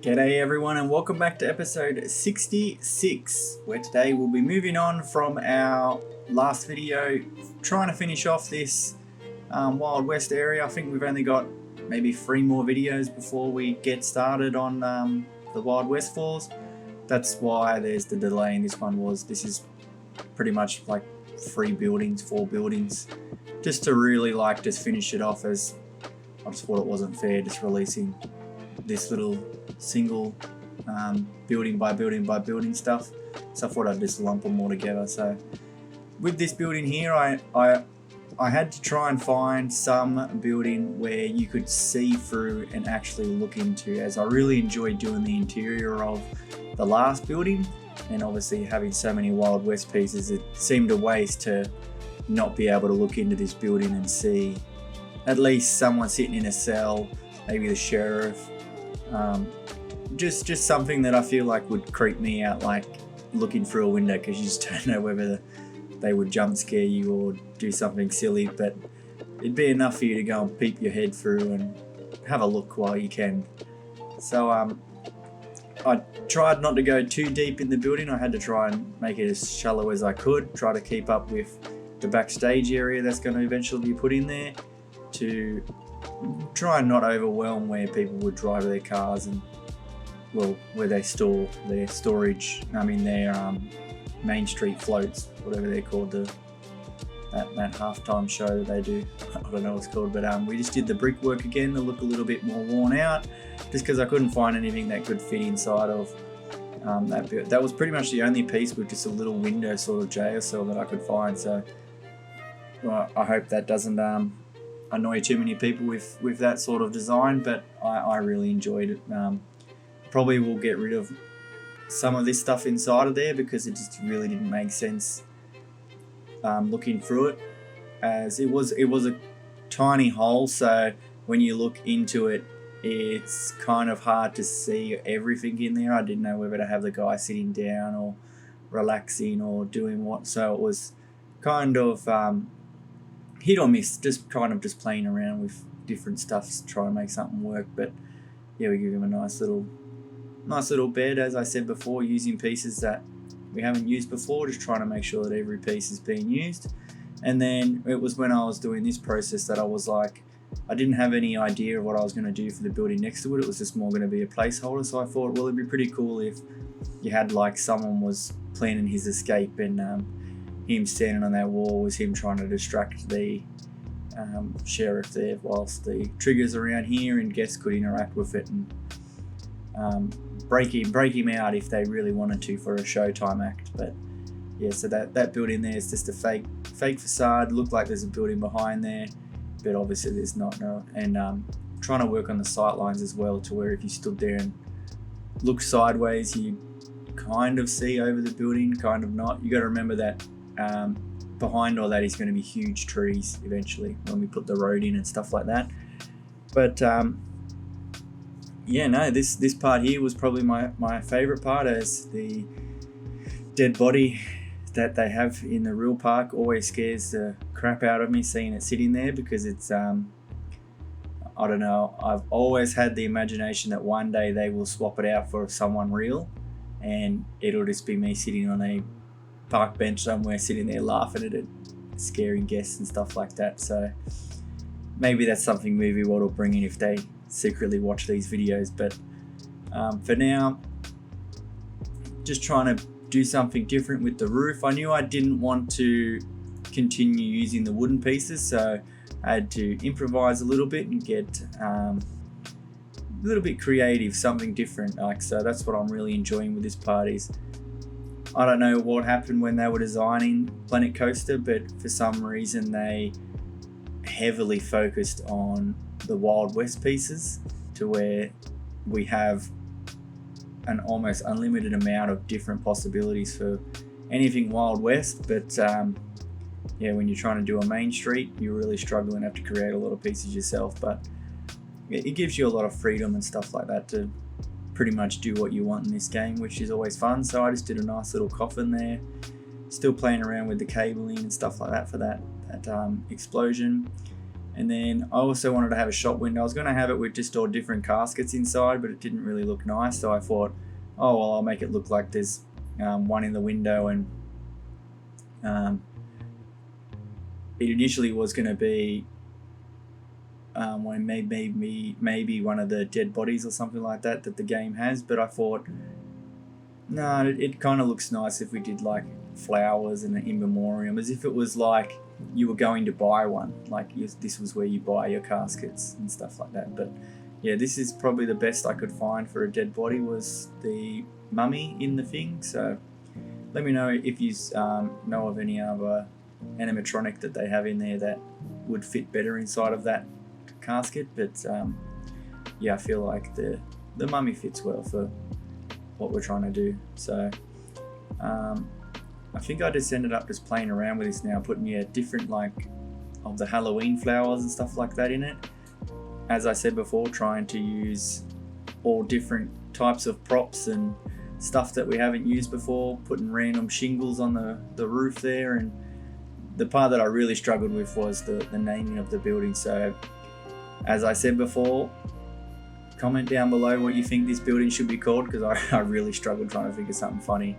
G'day everyone and welcome back to episode 66, where today we'll be moving on from our last video, trying to finish off this Wild West area. I think we've only got maybe 3 more videos before we get started on the Wild West Falls. That's why there's the delay in this one. This is pretty much like 4 buildings, just to really just finish it off, as I just thought it wasn't fair just releasing this little single building by building stuff, so I thought I'd just lump them all together. So with this building here, I had to try and find some building where you could see through and actually look into, as I really enjoyed doing the interior of the last building, and obviously having so many Wild West pieces, it seemed a waste to not be able to look into this building and see at least someone sitting in a cell, maybe the sheriff. Just something that I feel like would creep me out, like looking through a window, because you just don't know whether they would jump scare you or do something silly, but it'd be enough for you to go and peep your head through and have a look while you can. So I tried not to go too deep in the building. I had to try and make it as shallow as I could, try to keep up with the backstage area that's going to eventually be put in there, to try and not overwhelm where people would drive their cars and, well, where they store their storage, their Main Street floats, whatever they're called, that halftime show that they do. I don't know what it's called, but we just did the brickwork again to look a little bit more worn out, just because I couldn't find anything that could fit inside of that bit. That was pretty much the only piece with just a little window sort of jail cell that I could find. So I hope that doesn't annoy too many people with that sort of design, but I really enjoyed it. Probably will get rid of some of this stuff inside of there, because it just really didn't make sense looking through it, as it was a tiny hole, so when you look into it, it's kind of hard to see everything in there. I didn't know whether to have the guy sitting down or relaxing or doing what, so it was kind of hit or miss, just playing around with different stuff to try and make something work. But yeah, we give him a nice little bed, as I said before, using pieces that we haven't used before, just trying to make sure that every piece is being used. And then it was when I was doing this process that I was like, I didn't have any idea of what I was going to do for the building next to it. It was just more going to be a placeholder. So I thought, well, it'd be pretty cool if you had someone was planning his escape, and him standing on that wall was him trying to distract the sheriff there, whilst the triggers around here and guests could interact with it and break him out if they really wanted to for a showtime act. But yeah, so that building there is just a fake facade. Looked like there's a building behind there, but obviously there's not. No. And trying to work on the sight lines as well, to where if you stood there and looked sideways, you kind of see over the building, kind of not. You got to remember that behind all that is going to be huge trees eventually when we put the road in and stuff like that. But this part here was probably my favourite part, as the dead body that they have in the real park always scares the crap out of me, seeing it sitting there, because it's I don't know, I've always had the imagination that one day they will swap it out for someone real, and it'll just be me sitting on a park bench somewhere, sitting there laughing at it, scaring guests and stuff like that. So maybe that's something Movie World will bring in if they secretly watch these videos. But for now, just trying to do something different with the roof. I knew I didn't want to continue using the wooden pieces, so I had to improvise a little bit and get a little bit creative, something different. So that's what I'm really enjoying with this part. Is I don't know what happened when they were designing Planet Coaster, but for some reason they heavily focused on the Wild West pieces, to where we have an almost unlimited amount of different possibilities for anything Wild West. But when you're trying to do a Main Street, you're really struggling, have to create a lot of pieces yourself. But it gives you a lot of freedom and stuff like that to pretty much do what you want in this game, which is always fun. So I just did a nice little coffin there, still playing around with the cabling and stuff like that for that explosion. And then I also wanted to have a shop window. I was going to have it with just all different caskets inside, but it didn't really look nice. So I thought, oh, well, I'll make it look like there's one in the window. And it initially was going to be when maybe one of the dead bodies or something like that the game has. But I thought, no, it kind of looks nice if we did like flowers and an in memoriam, as if it was like you were going to buy one, like this was where you buy your caskets and stuff like that. But yeah, this is probably the best I could find for a dead body, was the mummy in the thing. So let me know if you know of any other animatronic that they have in there that would fit better inside of that casket. But yeah, I feel like the mummy fits well for what we're trying to do. So I think I just ended up just playing around with this now, putting different like of the Halloween flowers and stuff like that in it. As I said before, trying to use all different types of props and stuff that we haven't used before, putting random shingles on the roof there. And the part that I really struggled with was the naming of the building. So as I said before, comment down below what you think this building should be called, because I really struggled trying to figure something funny.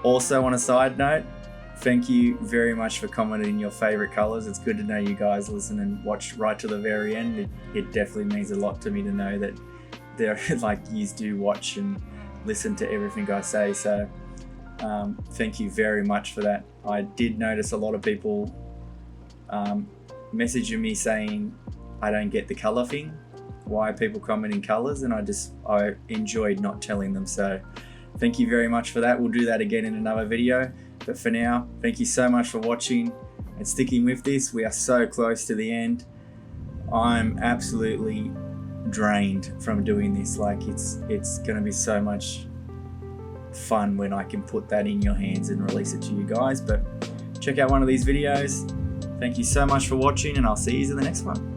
Also, on a side note, thank you very much for commenting your favorite colors. It's good to know you guys listen and watch right to the very end. It definitely means a lot to me to know that there like you do watch and listen to everything I say. So thank you very much for that. I did notice a lot of people messaging me saying I don't get the color thing. Why are people commenting colors? And I enjoyed not telling them. So thank you very much for that. We'll do that again in another video. But for now, thank you so much for watching and sticking with this. We are so close to the end. I'm absolutely drained from doing this. Like it's going to be so much fun when I can put that in your hands and release it to you guys. But check out one of these videos. Thank you so much for watching, and I'll see you in the next one.